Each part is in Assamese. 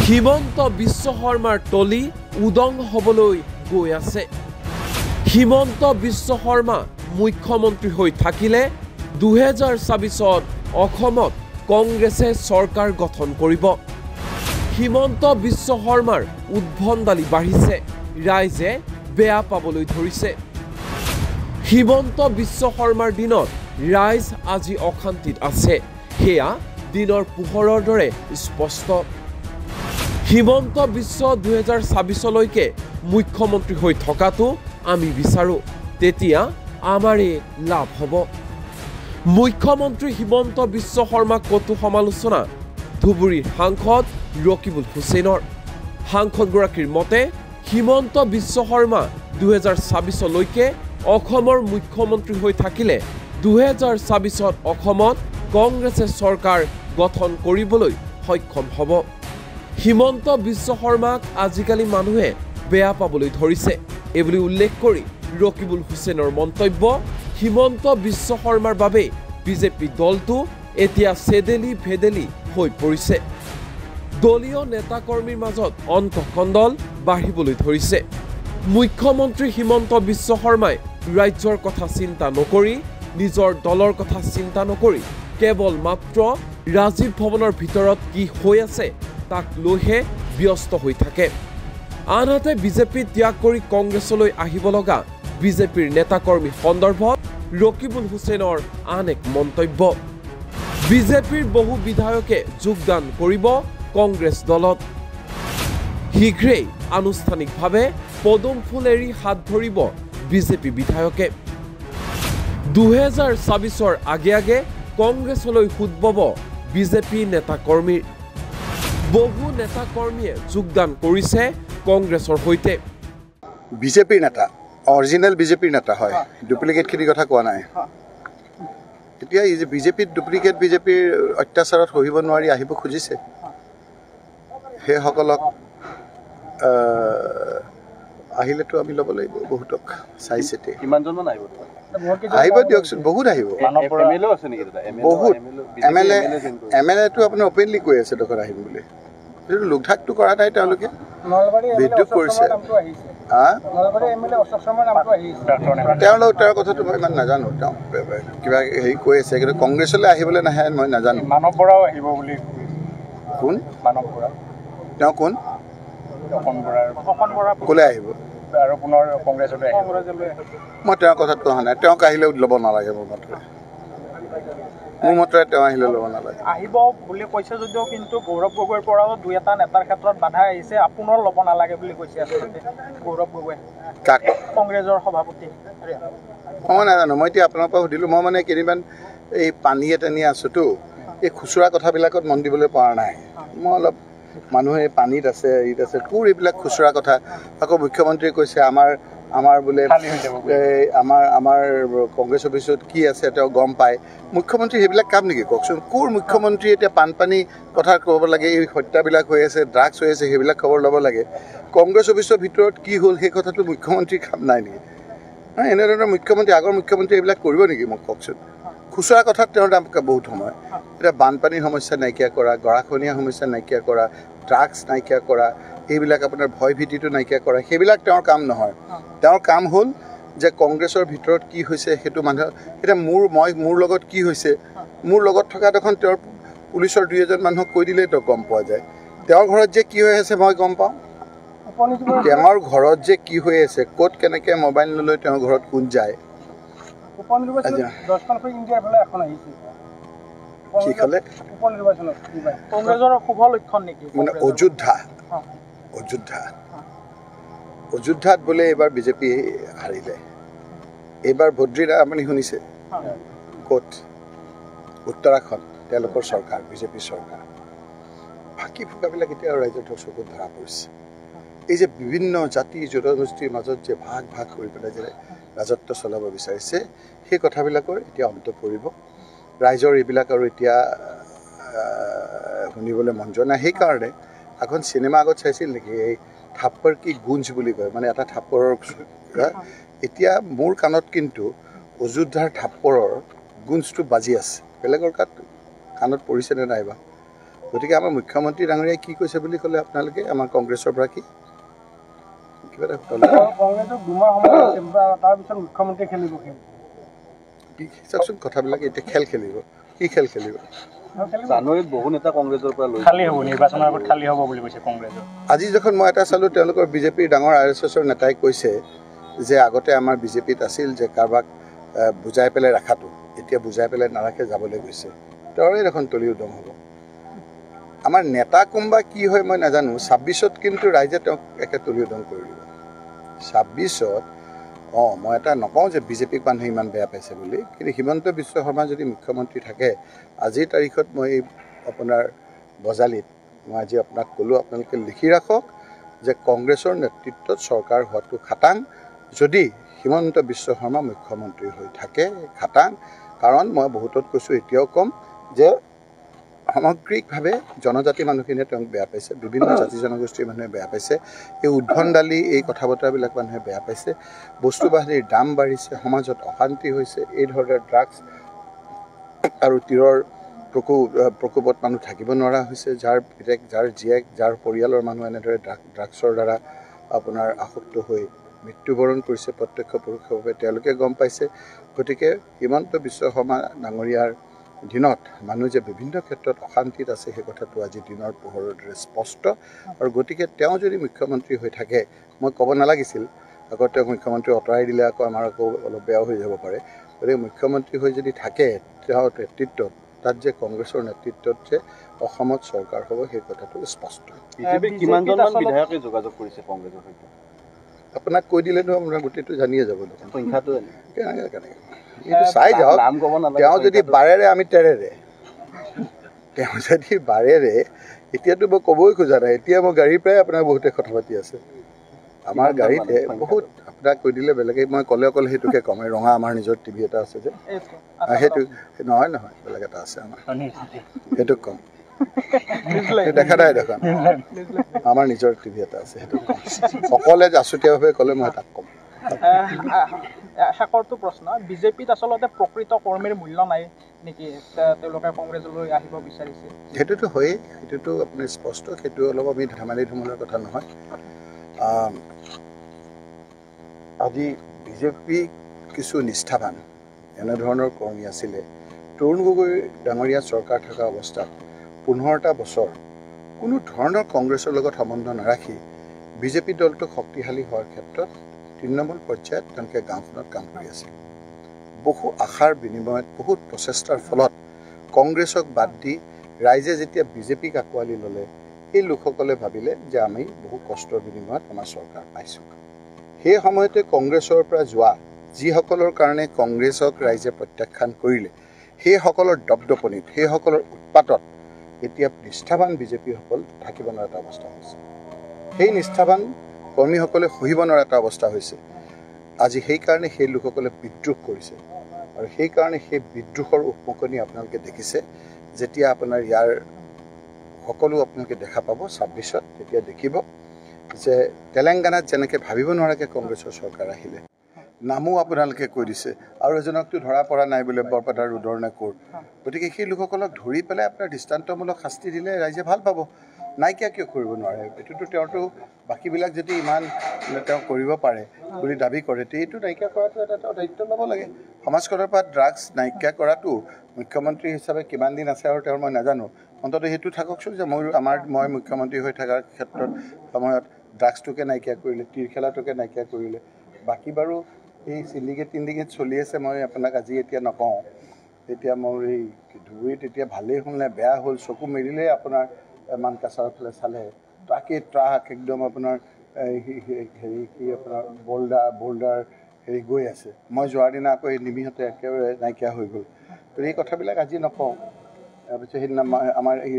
হিমন্ত বিশ্ব শৰ্মাৰ তলি উদং হ'বলৈ গৈ আছে। হিমন্ত বিশ্ব শৰ্মা মুখ্যমন্ত্ৰী হৈ থাকিলে 2024 অসমত কংগ্ৰেছে চৰকাৰ গঠন কৰিব। হিমন্ত বিশ্ব শৰ্মাৰ উদ্ভণ্ডালি বাঢ়িছে, ৰাইজে বেয়া পাবলৈ ধৰিছে। হিমন্ত বিশ্ব শৰ্মাৰ দিনত ৰাইজ আজি অশান্তিত আছে, সেয়া দিনৰ পোহৰৰ দৰে স্পষ্ট। হিমন্ত বিশ্ব 2024লৈকে মুখ্যমন্ত্ৰী হৈ থকাটো আমি বিচাৰোঁ, তেতিয়া আমাৰে লাভ হ'ব। মুখ্যমন্ত্ৰী হিমন্ত বিশ্ব শৰ্মাক কটু সমালোচনা ধুবুৰীৰ সাংসদ ৰকিবুল হুছেইনৰ। সাংসদগৰাকীৰ মতে হিমন্ত বিশ্ব শৰ্মা 2024লৈকে অসমৰ মুখ্যমন্ত্ৰী হৈ থাকিলে 2024 অসমত কংগ্ৰেছে চৰকাৰ গঠন কৰিবলৈ সক্ষম হ'ব। হিমন্ত বিশ্ব শৰ্মাক আজিকালি মানুহে বেয়া পাবলৈ ধৰিছে, এইবুলি উল্লেখ কৰি ৰকিবুল হুছেইনৰ মন্তব্য, হিমন্ত বিশ্ব শৰ্মাৰ বাবে বিজেপি দলটো এতিয়া চেদেলি ভেদেলি হৈ পৰিছে। দলীয় নেতাকৰ্মীৰ মাজত অন্তঃকণ্ডল বাঢ়িবলৈ ধৰিছে। মুখ্যমন্ত্ৰী হিমন্ত বিশ্ব শৰ্মাই ৰাজ্যৰ কথা চিন্তা নকৰি, নিজৰ দলৰ কথা চিন্তা নকৰি কেৱল মাত্ৰ ৰাজীৱ ভৱনৰ ভিতৰত কি হৈ আছে তাক লৈহে ব্যস্ত হৈ থাকে। আনহাতে বিজেপি ত্যাগ কৰি কংগ্ৰেছলৈ আহিব লগা বিজেপিৰ নেতাকৰ্মী সন্দৰ্ভত ৰকিবুল হুছেইনৰ আন এক মন্তব্য, বিজেপিৰ বহু বিধায়কে যোগদান কৰিব কংগ্ৰেছ দলত। শীঘ্ৰেই আনুষ্ঠানিকভাৱে পদুম ফুল এৰি হাত ধৰিব বিজেপি বিধায়কে। 2024 আগে আগে কংগ্ৰেছলৈ সোঁত বব বিজেপি নেতাকৰ্মীৰ। বহু নেতাকৰ্মীয়ে যোগদান কৰিছে কংগ্ৰেছৰ সৈতে। বিজেপিৰ নেতা, অৰিজিনেল বিজেপিৰ নেতা হয়, ডুপ্লিকেটখিনিৰ কথা কোৱা নাই। এতিয়া এই যে বিজেপিত ডুপ্লিকেট বিজেপিৰ অত্যাচাৰত সহিব নোৱাৰি আহিব খুজিছে, সেইসকলক আহিলেতো আমি ল'ব লাগিব বহুতক চাই চিতি। আহিব দিয়কচোন, বহুত আহিব, বহুত এম এল এটো আপোনাৰ অপেনলি কৈ আছে দোকান আহিম বুলি। লোকধাকটো কৰা নাই, তেওঁলোকে বিদ্ৰোহ কৰিছে। তেওঁৰ কথাটো মই ইমান নাজানো, তেওঁ কিবা হেৰি কৈ আছে, কিন্তু কংগ্ৰেছলৈ আহিবলৈ নাহে মই নাজানো। মানৱ বৰাও আহিব বুলি। কোন মানৱ বৰা? তেওঁ কোন? ক'লৈ আহিব? আৰু পুনৰ কংগ্ৰেছলৈ আহিব। মই তেওঁৰ কথাটো অহা নাই, তেওঁক আহিলেও ল'ব নালাগে। মোৰ মতে তেওঁ আহিলে ল'ব নালাগে। আহিব বুলি কৈছে যদিও কিন্তু গৌৰৱ গগৈৰ পৰাও দুই এটা নেতাৰ ক্ষেত্ৰত বাধা আহিছে, আপোনাৰ ল'ব নালাগে বুলি কৈছে আচলতে গৌৰৱ গগৈ। কাক? কংগ্ৰেছৰ সভাপতি। মই নাজানো, মই এতিয়া আপোনাৰ পৰা সুধিলোঁ। মই মানে কেইদিনমান এই পানীয়ে টানি আছোঁতো, এই খুচুৰা কথাবিলাকত মন দিবলৈ পৰা নাই। মই অলপ মানুহে পানীত আছে, ঈদ আছে, কোৰ এইবিলাক খুচুৰা কথা। আকৌ মুখ্যমন্ত্ৰীয়ে কৈছে আমাৰ বোলে আমাৰ কংগ্ৰেছ অফিচত কি আছে তেওঁ গম পায়। মুখ্যমন্ত্ৰী সেইবিলাক কাম নেকি কওকচোন? কোৰ মুখ্যমন্ত্ৰী এতিয়া বানপানী কথা ক'ব লাগে, এই হত্যাবিলাক হৈ আছে, ড্ৰাগছ হৈ আছে, সেইবিলাক খবৰ ল'ব লাগে। কংগ্ৰেছ অফিচৰ ভিতৰত কি হ'ল সেই কথাটো মুখ্যমন্ত্ৰীৰ কাম নাই নেকি? এনেধৰণৰ মুখ্যমন্ত্ৰী, আগৰ মুখ্যমন্ত্ৰী এইবিলাক কৰিব নেকি মোক কওকচোন? খুচুৰা কথাত তেওঁৰ দাম বহুত সময়। এতিয়া বানপানীৰ সমস্যা নাইকিয়া কৰা, গৰাখহনীয়া সমস্যা নাইকিয়া কৰা, ড্ৰাগছ নাইকিয়া কৰা, এইবিলাক আপোনাৰ ভয় ভীতিটো নাইকিয়া কৰা, সেইবিলাক তেওঁৰ কাম নহয়। তেওঁৰ কাম হ'ল যে কংগ্ৰেছৰ ভিতৰত কি হৈছে সেইটো মানুহৰ, এতিয়া মোৰ লগত কি হৈছে, মোৰ লগত থকা দেখোন তেওঁৰ পুলিচৰ দুই এজন মানুহক কৈ দিলেই তো গম পোৱা যায়। তেওঁৰ ঘৰত যে কি হৈ আছে মই গম পাওঁ। তেওঁৰ ঘৰত যে কি হৈ আছে, ক'ত কেনেকৈ মোবাইল নলৈ তেওঁৰ ঘৰত কোন যায়। কি ক'লে? মানে অযোধ্যাত বোলে এইবাৰ বিজেপি হাৰিলে। এইবাৰ ভদ্ৰীৰা আপুনি শুনিছে? ক'ত? উত্তৰাখণ্ড, তেওঁলোকৰ চৰকাৰ, বিজেপি চৰকাৰ। ফাঁকি ফুকাবিলাক এতিয়া ৰাইজৰ চকুত ধৰা পৰিছে। এই যে বিভিন্ন জাতি জনগোষ্ঠীৰ মাজত যে ভাগ ভাগ কৰি পেলাই যে ৰাজত্ব চলাব বিচাৰিছে, সেই কথাবিলাকৰ এতিয়া অন্ত পৰিব। ৰাইজৰ এইবিলাক আৰু এতিয়া শুনিবলৈ মন যোৱা নাই। সেইকাৰণে এখন চিনেমা আগত চাইছিল নেকি, এই থাপ্পৰ কি গুঞ্জ বুলি কয়, মানে এটা থাপ্পৰৰ। এতিয়া মোৰ কাণত কিন্তু অযোধ্যাৰ থাপ্পৰৰ গুঞ্জটো বাজি আছে, বেলেগৰ কাণত পৰিছেনে নাইবা? গতিকে আমাৰ মুখ্যমন্ত্ৰী ডাঙৰীয়াই কি কৈছে বুলি ক'লে আপোনালোকে আমাৰ কংগ্ৰেছৰ পৰা কি কিবা এটা কংগ্ৰেছক 2 মাহ সময় আছে তাৰপিছত মুখ্যমন্ত্ৰী খেলিব চাওকচোন কথাবিলাক এতিয়া খেল খেলিব কি খেল খেলিব জানুৱাৰীত বহু নেতা কংগ্ৰেছৰ পৰা লৈ খালী হ'ব নিৰ্বাচনৰ আগত খালী হ'ব বুলি কৈছে কংগ্ৰেছৰ আজি যখন মই এটা চালোঁ তেওঁলোকৰ বিজেপিৰ ডাঙৰ RSSৰ নেতাই কৈছে যে আগতে আমাৰ বিজেপিত আছিল যে কাৰোবাক বুজাই পেলাই ৰাখাটো এতিয়া বুজাই পেলাই নাৰাখে যাবলৈ গৈছে তেওঁৰে দেখোন তলি উদং হ'ব আমাৰ নেতা কোনোবা কি হয় মই নাজানো 26ত কিন্তু ৰাইজে তেওঁক একে তলি উদং কৰি দিব 26ত মই এটা নকওঁ যে বিজেপিক মানুহে ইমান বেয়া পাইছে বুলি কিন্তু হিমন্ত বিশ্ব শৰ্মা যদি মুখ্যমন্ত্ৰী থাকে আজিৰ তাৰিখত মই আপোনাৰ বজালিত মই আজি আপোনাক ক'লোঁ আপোনালোকে লিখি ৰাখক যে কংগ্ৰেছৰ নেতৃত্বত চৰকাৰ হোৱাটো খাটাং যদি হিমন্ত বিশ্ব শৰ্মা মুখ্যমন্ত্ৰী হৈ থাকে খাটাং কাৰণ মই বহুতত কৈছোঁ এতিয়াও ক'ম যে সামগ্ৰিকভাৱে জনজাতি মানুহখিনিয়ে তেওঁক বেয়া পাইছে বিভিন্ন জাতি জনগোষ্ঠীৰ মানুহে বেয়া পাইছে এই উদ্ভণ্ডালি এই কথা বতৰাবিলাক মানুহে বেয়া পাইছে বস্তু বাহানিৰ দাম বাঢ়িছে সমাজত অশান্তি হৈছে এই ধৰণৰ ড্ৰাগছ আৰু তীৰৰ প্ৰকোপত মানুহ থাকিব নোৱাৰা হৈছে যাৰ পিতেক যাৰ জীয়েক যাৰ পৰিয়ালৰ মানুহ এনেদৰে ড্ৰাগছৰ দ্বাৰা আপোনাৰ আসক্ত হৈ মৃত্যুবৰণ কৰিছে প্ৰত্যক্ষ পৰোক্ষভাৱে তেওঁলোকে গম পাইছে গতিকে হিমন্ত বিশ্ব শৰ্মা ডাঙৰীয়াৰ দিনত মানুহ যে বিভিন্ন ক্ষেত্ৰত অশান্তিত আছে সেই কথাটো আজি দিনৰ পোহৰৰ দৰে স্পষ্ট আৰু গতিকে তেওঁ যদি মুখ্যমন্ত্ৰী হৈ থাকে মই ক'ব নালাগিছিল আকৌ তেওঁক মুখ্যমন্ত্ৰী আঁতৰাই দিলে আকৌ আমাৰ আকৌ অলপ বেয়াও হৈ যাব পাৰে গতিকে মুখ্যমন্ত্ৰী হৈ যদি থাকে তেওঁৰ নেতৃত্বত তাত যে কংগ্ৰেছৰ নেতৃত্বত যে অসমত চৰকাৰ হ'ব সেই কথাটো স্পষ্ট বিজেপি কিমানজনমান বিধায়কে যোগাযোগ কৰিছে কংগ্ৰেছৰ সৈতে আপোনাক কৈ দিলেনো আপোনাৰ গোটেইটো জানিয়ে যাব সংখ্যাটো কেনেকৈ এইটো চাই যাওক তেওঁ যদি বাৰেৰে আমি তেৰেৰে তেওঁ যদি বাৰেৰে এতিয়াতো মই ক'বই খোজা নাই এতিয়া মই গাড়ীৰ পৰাই আপোনাৰ বহুতে কথা পাতি আছে আমাৰ গাড়ীতে বহুত আপোনাক কৈ দিলে বেলেগে মই ক'লে অকল সেইটোকে ক'ম ৰঙা আমাৰ নিজৰ টিভি এটা আছে যে সেইটো নহয় বেলেগ এটা আছে আমাৰ সেইটোক ক'ম দেখা নাই দেখোন আমাৰ নিজৰ টিভি এটা আছে সেইটো অকলে আছুতীয়াভাৱে ক'লে মই তাক ক'ম শেষৰটো প্ৰশ্ন বিজেপিত আচলতে প্ৰকৃত কৰ্মীৰ মূল্য নাই নেকি তেওঁলোকে কংগ্ৰেছলৈ আহিব বিচাৰিছে সেইটোতো হয়েই সেইটোতো আপুনি স্পষ্ট সেইটো অলপ আমি ধেমালি ধুমুলাৰ কথা নহয় আজি বিজেপি কিছু নিষ্ঠাবান এনেধৰণৰ কৰ্মী আছিলে তৰুণ গগৈ ডাঙৰীয়া চৰকাৰ থকা অৱস্থাত 15টা বছৰ কোনো ধৰণৰ কংগ্ৰেছৰ লগত সম্বন্ধ নাৰাখি বিজেপি দলটোক শক্তিশালী হোৱাৰ ক্ষেত্ৰত তৃণমূল পৰ্যায়ত তেওঁলোকে গাঁওখনত কাম কৰি আছিল বহু আশাৰ বিনিময়ত বহুত প্ৰচেষ্টাৰ ফলত কংগ্ৰেছক বাদ দি ৰাইজে যেতিয়া বিজেপিক আঁকোৱালি ল'লে এই লোকসকলে ভাবিলে যে আমি বহু কষ্টৰ বিনিময়ত আমাৰ চৰকাৰ পাইছোঁ সেই সময়তে কংগ্ৰেছৰ পৰা যোৱা যিসকলৰ কাৰণে কংগ্ৰেছক ৰাইজে প্ৰত্যাখ্যান কৰিলে সেইসকলৰ দপদপনিত সেইসকলৰ উৎপাতত এতিয়া নিষ্ঠাবান বিজেপিসকল থাকিব নোৱাৰা এটা অৱস্থা হৈছে সেই নিষ্ঠাবান কৰ্মীসকলে সহিব নোৱাৰা এটা অৱস্থা হৈছে আজি সেইকাৰণে সেই লোকসকলে বিদ্ৰোহ কৰিছে আৰু সেইকাৰণে সেই বিদ্ৰোহৰ উপকণি আপোনালোকে দেখিছে যেতিয়া আপোনাৰ ইয়াৰ সকলো আপোনালোকে দেখা পাব 26ত তেতিয়া দেখিব যে তেলেংগানাত যেনেকৈ ভাবিব নোৱাৰাকৈ কংগ্ৰেছৰ চৰকাৰ আহিলে নামো আপোনালোকে কৈ দিছে আৰু এজনকতো ধৰা পৰা নাই বোলে বৰপেটাৰ ৰুদৰ নে ক'ৰ গতিকে সেই লোকসকলক ধৰি পেলাই আপোনাৰ দৃষ্টান্তমূলক শাস্তি দিলে ৰাইজে ভাল পাব নাইকিয়া কিয় কৰিব নোৱাৰে এইটোতো তেওঁতো বাকীবিলাক যদি ইমান তেওঁ কৰিব পাৰে বুলি দাবী কৰে এইটো নাইকিয়া কৰাটো এটা দায়িত্ব ল'ব লাগে সমাজখনৰ পৰা ড্ৰাগছ নাইকিয়া কৰাটো মুখ্যমন্ত্ৰী হিচাপে কিমান দিন আছে আৰু তেওঁৰ মই নাজানো অন্ততঃ সেইটো থাককচোন যে মই মুখ্যমন্ত্ৰী হৈ থকাৰ ক্ষেত্ৰত সময়ত ড্ৰাগছটোকে নাইকিয়া কৰিলে তীৰ খেলাটোকে নাইকিয়া কৰিলে বাকী বাৰু এই চিণ্ডিকেট চলি আছে মই আপোনাক আজি এতিয়া নকওঁ এতিয়া মোৰ এই ধুবুৰীত এতিয়া ভালেই হ'ল নে বেয়া হ'ল চকু মেলিলেই আপোনাৰ মানকাছাৰৰ ফালে চালে ট্ৰাক একদম আপোনাৰ হেৰি কি আপোনাৰ বোল্ডাৰ হেৰি গৈ আছে মই যোৱাৰ দিনা আকৌ এই নিমিহঁতে একেবাৰে নাইকিয়া হৈ গ'ল তো এই কথাবিলাক আজি নকওঁ তাৰপিছত সেইদিনা আমাৰ এই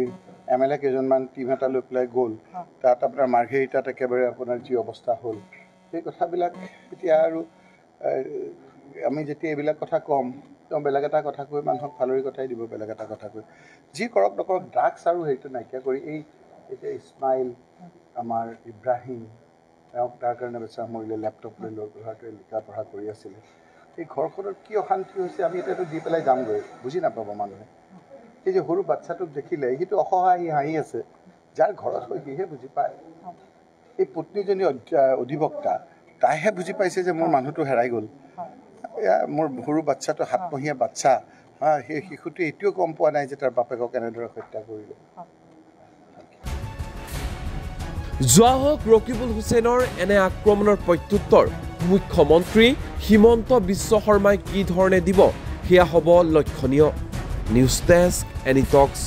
MLA কেইজনমান টিম এটা লৈ পেলাই গ'ল তাত আপোনাৰ মাৰ্ঘেৰিটাত একেবাৰে আপোনাৰ যি অৱস্থা হ'ল সেই কথাবিলাক এতিয়া আৰু আমি যেতিয়া এইবিলাক কথা ক'ম তেওঁ বেলেগ এটা কথা কৈ মানুহক ফালৰি কথাই দিব বেলেগ এটা কথা কৈ যি কৰক নকৰক ড্ৰাগছ আৰু হেৰিটো নাইকিয়া কৰি এই এতিয়া ইছমাইল আমাৰ ইব্ৰাহিম তেওঁক তাৰ কাৰণে বেচা মৰিলে লেপটপ লৈ ল'ৰাটোৱে লিখা পঢ়া কৰি আছিলে এই ঘৰখনত কি অশান্তি হৈছে আমি এতিয়াতো দি পেলাই যামগৈ বুজি নাপাব মানুহে এই যে সৰু বাচ্চাটোক দেখিলে সিটো অসহায় হাঁহি আছে যাৰ ঘৰত হৈ সিহে বুজি পায় এই পত্নীজনী অধিবক্তা তাইহে বুজি পাইছে যে মোৰ মানুহটো হেৰাই গ'ল মোৰ সৰু বাচ্চাটো 7 মহীয়া বাচ্চা সেই শিশুটোৱে এতিয়াও গম পোৱা নাই যে তাৰ বাপেকক এনেদৰে হত্যা কৰিলে যোৱা হওক ৰকিবুল হুছেইনৰ এনে আক্ৰমণৰ প্ৰত্যুত্তৰ মুখ্যমন্ত্ৰী হিমন্ত বিশ্ব শৰ্মাই কি ধৰণে দিব সেয়া হ'ব লক্ষণীয় নিউজ ডেস্ক এনি টক্স